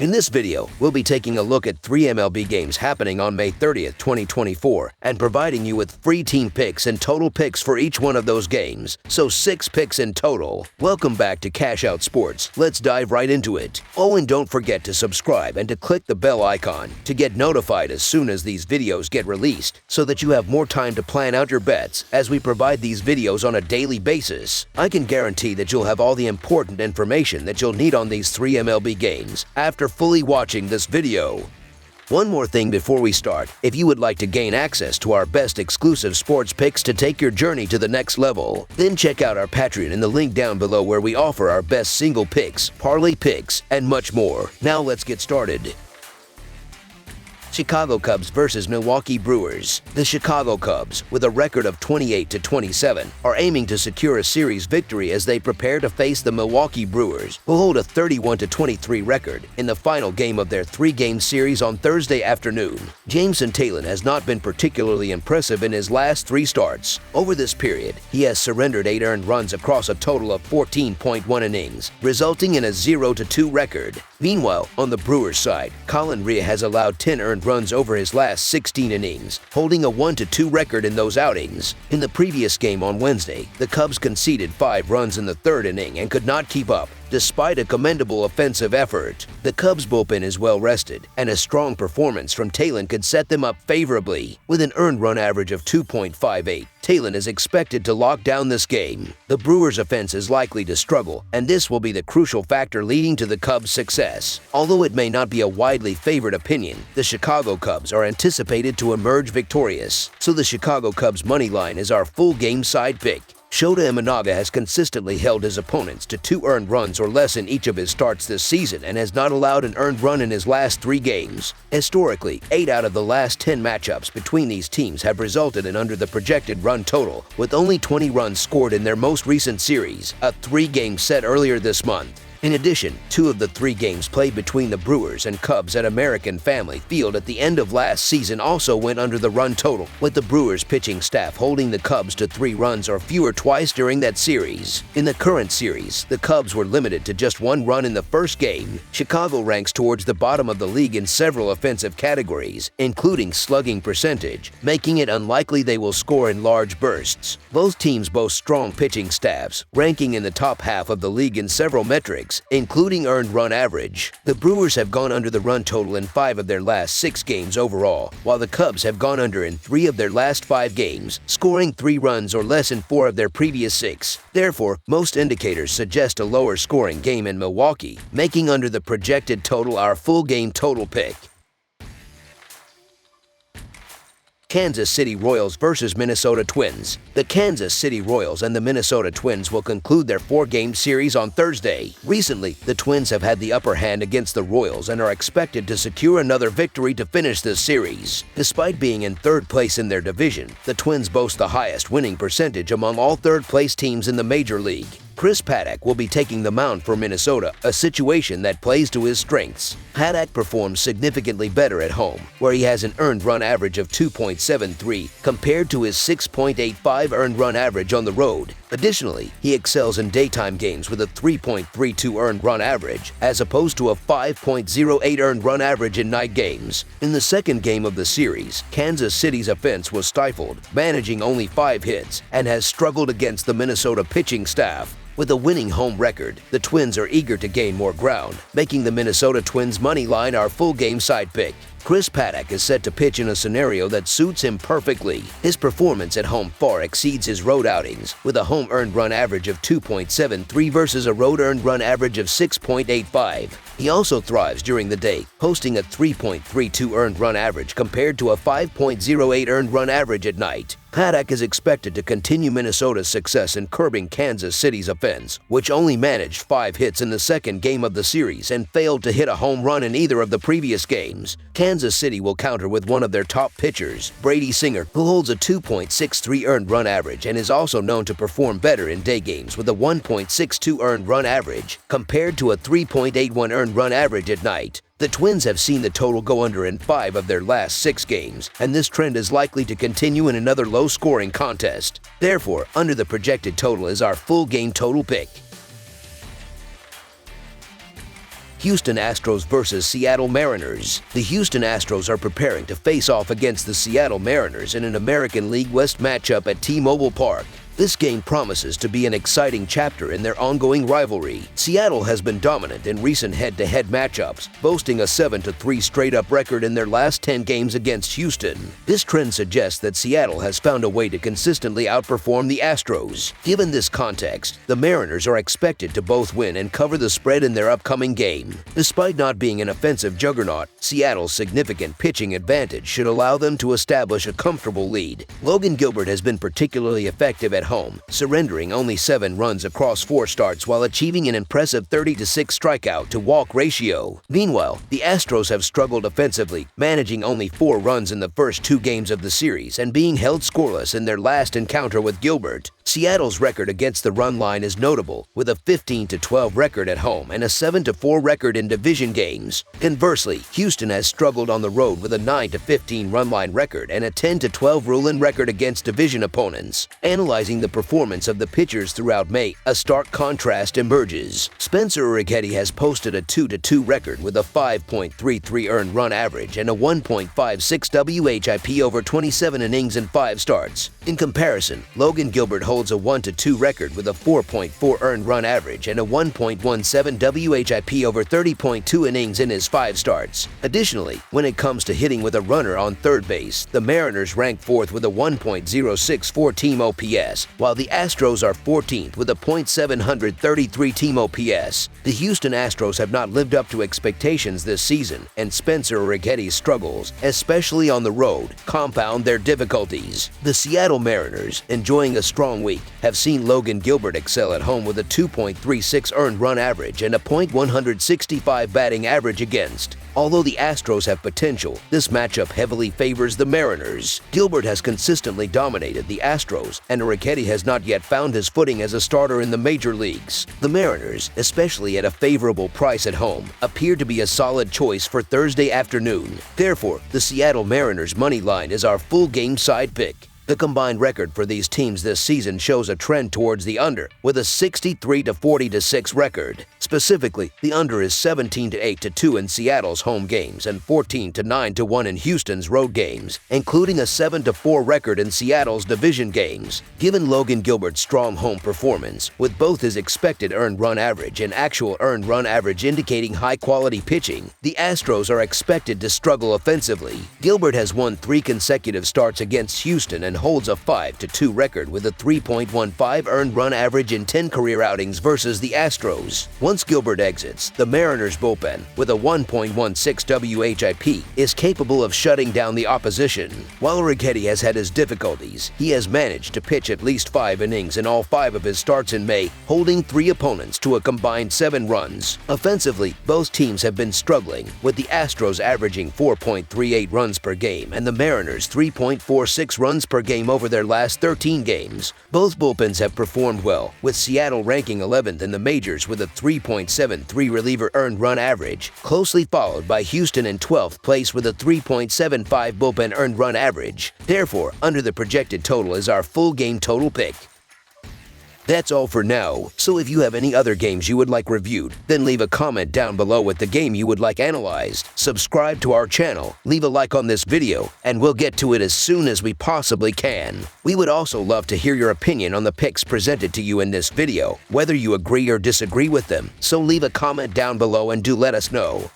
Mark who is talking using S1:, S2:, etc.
S1: In this video, we'll be taking a look at 3 MLB games happening on May 30th, 2024, and providing you with free team picks and total picks for each one of those games, so 6 picks in total. Welcome back to Cash Out Sports. Let's dive right into it. Oh, and don't forget to subscribe and to click the bell icon to get notified as soon as these videos get released, so that you have more time to plan out your bets as we provide these videos on a daily basis. I can guarantee that you'll have all the important information that you'll need on these 3 MLB games after fully watching this video. One more thing before we start: if you would like to gain access to our best exclusive sports picks to take your journey to the next level, then check out our Patreon in the link down below, where we offer our best single picks, parlay picks, and much more. Now let's get started. Chicago Cubs versus Milwaukee Brewers. The Chicago Cubs, with a record of 28-27, are aiming to secure a series victory as they prepare to face the Milwaukee Brewers, who hold a 31-23 record in the final game of their 3-game series on Thursday afternoon. Jameson Taillon has not been particularly impressive in his last 3 starts. Over this period, he has surrendered 8 earned runs across a total of 14.1 innings, resulting in a 0-2 record. Meanwhile, on the Brewers side, Colin Rea has allowed 10 earned runs over his last 16 innings, holding a 1-2 record in those outings. In the previous game on Wednesday, the Cubs conceded 5 runs in the 3rd inning and could not keep up, despite a commendable offensive effort. The Cubs bullpen is well rested, and a strong performance from Taillon could set them up favorably. With an earned run average of 2.58, Taillon is expected to lock down this game. The Brewers' offense is likely to struggle, and this will be the crucial factor leading to the Cubs' success. Although it may not be a widely favored opinion, the Chicago Cubs are anticipated to emerge victorious, so the Chicago Cubs money line is our full game side pick. Shota Imanaga has consistently held his opponents to 2 earned runs or less in each of his starts this season and has not allowed an earned run in his last 3 games. Historically, 8 out of the last 10 matchups between these teams have resulted in under the projected run total, with only 20 runs scored in their most recent series, a 3-game set earlier this month. In addition, 2 of the 3 games played between the Brewers and Cubs at American Family Field at the end of last season also went under the run total, with the Brewers pitching staff holding the Cubs to 3 runs or fewer twice during that series. In the current series, the Cubs were limited to just 1 run in the first game. Chicago ranks towards the bottom of the league in several offensive categories, including slugging percentage, making it unlikely they will score in large bursts. Both teams boast strong pitching staffs, ranking in the top half of the league in several metrics, including earned run average. The Brewers have gone under the run total in 5 of their last 6 games overall, while the Cubs have gone under in 3 of their last 5 games, scoring 3 runs or less in 4 of their previous 6. Therefore, most indicators suggest a lower scoring game in Milwaukee, making under the projected total our full game total pick. Kansas City Royals versus Minnesota Twins. The Kansas City Royals and the Minnesota Twins will conclude their 4-game series on Thursday. Recently, the Twins have had the upper hand against the Royals and are expected to secure another victory to finish this series. Despite being in 3rd place in their division, the Twins boast the highest winning percentage among all 3rd-place teams in the Major League. Chris Paddack will be taking the mound for Minnesota, a situation that plays to his strengths. Paddack performs significantly better at home, where he has an earned run average of 2.73 compared to his 6.85 earned run average on the road. Additionally, he excels in daytime games with a 3.32 earned run average, as opposed to a 5.08 earned run average in night games. In the 2nd game of the series, Kansas City's offense was stifled, managing only 5 hits, and has struggled against the Minnesota pitching staff. With a winning home record, the Twins are eager to gain more ground, making the Minnesota Twins money line our full game side pick. Chris Paddack is set to pitch in a scenario that suits him perfectly. His performance at home far exceeds his road outings, with a home earned run average of 2.73 versus a road earned run average of 6.85. He also thrives during the day, posting a 3.32 earned run average compared to a 5.08 earned run average at night. Paddack is expected to continue Minnesota's success in curbing Kansas City's offense, which only managed 5 hits in the 2nd game of the series and failed to hit a home run in either of the previous games. Kansas City will counter with one of their top pitchers, Brady Singer, who holds a 2.63 earned run average and is also known to perform better in day games with a 1.62 earned run average compared to a 3.81 earned run average at night. The Twins have seen the total go under in 5 of their last 6 games, and this trend is likely to continue in another low-scoring contest. Therefore, under the projected total is our full game total pick. Houston Astros versus Seattle Mariners. The Houston Astros are preparing to face off against the Seattle Mariners in an American League West matchup at T-Mobile Park. This game promises to be an exciting chapter in their ongoing rivalry. Seattle has been dominant in recent head-to-head matchups, boasting a 7-3 straight-up record in their last 10 games against Houston. This trend suggests that Seattle has found a way to consistently outperform the Astros. Given this context, the Mariners are expected to both win and cover the spread in their upcoming game. Despite not being an offensive juggernaut, Seattle's significant pitching advantage should allow them to establish a comfortable lead. Logan Gilbert has been particularly effective at home, surrendering only 7 runs across 4 starts while achieving an impressive 30-6 strikeout-to-walk ratio. Meanwhile, the Astros have struggled offensively, managing only 4 runs in the first 2 games of the series and being held scoreless in their last encounter with Gilbert. Seattle's record against the run line is notable, with a 15-12 record at home and a 7-4 record in division games. Conversely, Houston has struggled on the road with a 9-15 run line record and a 10-12 run record against division opponents. Analyzing the performance of the pitchers throughout May, a stark contrast emerges. Spencer Urquidy has posted a 2-2 record with a 5.33 earned run average and a 1.56 WHIP over 27 innings and 5 starts. In comparison, Logan Gilbert holds a 1-2 record with a 4.4 earned run average and a 1.17 WHIP over 30.2 innings in his 5 starts. Additionally, when it comes to hitting with a runner on third base, the Mariners rank 4th with a 1.064 team OPS, while the Astros are 14th with a .733 team OPS. The Houston Astros have not lived up to expectations this season, and Spencer Urquidy's struggles, especially on the road, compound their difficulties. The Seattle Mariners, enjoying a strong week, have seen Logan Gilbert excel at home with a 2.36 earned run average and a .165 batting average against. Although the Astros have potential, this matchup heavily favors the Mariners. Gilbert has consistently dominated the Astros, and Urquidy has not yet found his footing as a starter in the major leagues. The Mariners, especially at a favorable price at home, appear to be a solid choice for Thursday afternoon. Therefore, the Seattle Mariners money line is our full game side pick. The combined record for these teams this season shows a trend towards the under, with a 63-40-6 record. Specifically, the under is 17-8-2 in Seattle's home games and 14-9-1 in Houston's road games, including a 7-4 record in Seattle's division games. Given Logan Gilbert's strong home performance, with both his expected earned run average and actual earned run average indicating high-quality pitching, the Astros are expected to struggle offensively. Gilbert has won 3 consecutive starts against Houston and holds a 5-2 record with a 3.15 earned run average in 10 career outings versus the Astros. Once Gilbert exits, the Mariners bullpen, with a 1.16 WHIP, is capable of shutting down the opposition. While Urquidy has had his difficulties, he has managed to pitch at least 5 innings in all 5 of his starts in May, holding 3 opponents to a combined 7 runs. Offensively, both teams have been struggling, with the Astros averaging 4.38 runs per game and the Mariners 3.46 runs per game over their last 13 games. Both bullpens have performed well, with Seattle ranking 11th in the majors with a 3.73 reliever earned run average, closely followed by Houston in 12th place with a 3.75 bullpen earned run average. Therefore, under the projected total is our full game total pick. That's all for now, so if you have any other games you would like reviewed, then leave a comment down below with the game you would like analyzed. Subscribe to our channel, leave a like on this video, and we'll get to it as soon as we possibly can. We would also love to hear your opinion on the picks presented to you in this video, whether you agree or disagree with them, so leave a comment down below and do let us know.